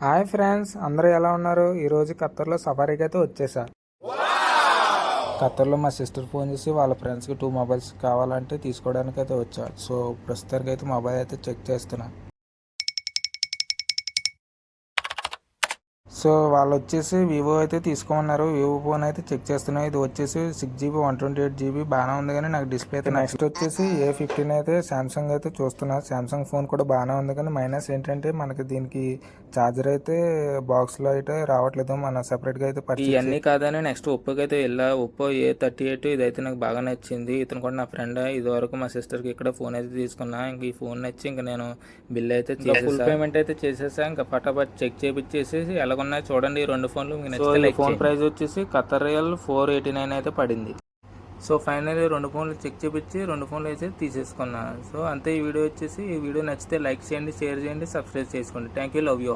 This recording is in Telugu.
హాయ్ ఫ్రెండ్స్, అందరూ ఎలా ఉన్నారు? ఈరోజు ఖత్తర్లో సఫారీకి అయితే వచ్చేసా. ఖత్తర్లో మా సిస్టర్ ఫోన్ చేసి వాళ్ళ ఫ్రెండ్స్కి 2 మొబైల్స్ కావాలంటే తీసుకోవడానికి అయితే వచ్చా. సో ప్రస్తుతానికి అయితే మొబైల్ అయితే చెక్ చేస్తున్నా. సో వాళ్ళు వచ్చేసి వివో అయితే తీసుకోమన్నారు. వివో ఫోన్ అయితే చెక్ చేస్తున్నాయి. ఇది వచ్చేసి 6GB 128GB బాగానే ఉంది, కానీ నాకు డిస్ప్లే అయితే నెక్స్ట్ వచ్చేసి A15 అయితే శాంసంగ్ అయితే చూస్తున్నా. శాంసంగ్ ఫోన్ కూడా బాగానే ఉంది, కానీ మైనస్ ఏంటంటే మనకి దీనికి ఛార్జర్ అయితే బాక్స్లో అయితే రావట్లేదు. మన సెపరేట్గా అయితే పర్చేస్. ఇవన్నీ కాదని నెక్స్ట్ ఒప్పోకి అయితే వెళ్ళా. ఒప్పో A38 ఇదైతే నాకు బాగా నచ్చింది. ఇతను కూడా నా ఫ్రెండ్. ఇది వరకు మా సిస్టర్కి ఇక్కడ ఫోన్ అయితే తీసుకున్నా. ఇంక ఈ ఫోన్ నచ్చి ఇంకా నేను బిల్ అయితే ఫుల్ పేమెంట్ అయితే చేసేసా. ఇంకా ఫటాఫట్ చెక్ చేపించేసి ఎలాగున్నాయి చూడండి. ఈ 2 ఫోన్లు మీకు నచ్చితే ఫోన్ ప్రైస్ వచ్చేసి ఖత్తర్ రియల్ 489 అయితే పడింది. సో ఫైనల్లీ 2 ఫోన్లు చెక్ చేపించి 2 ఫోన్లు అయితే తీసేసుకున్నా. సో అంతే. ఈ వీడియో వచ్చేసి ఈ వీడియో నచ్చితే లైక్ చేయండి, షేర్ చేయండి, సబ్స్క్రైబ్ చేసుకోండి. Thank you, love you.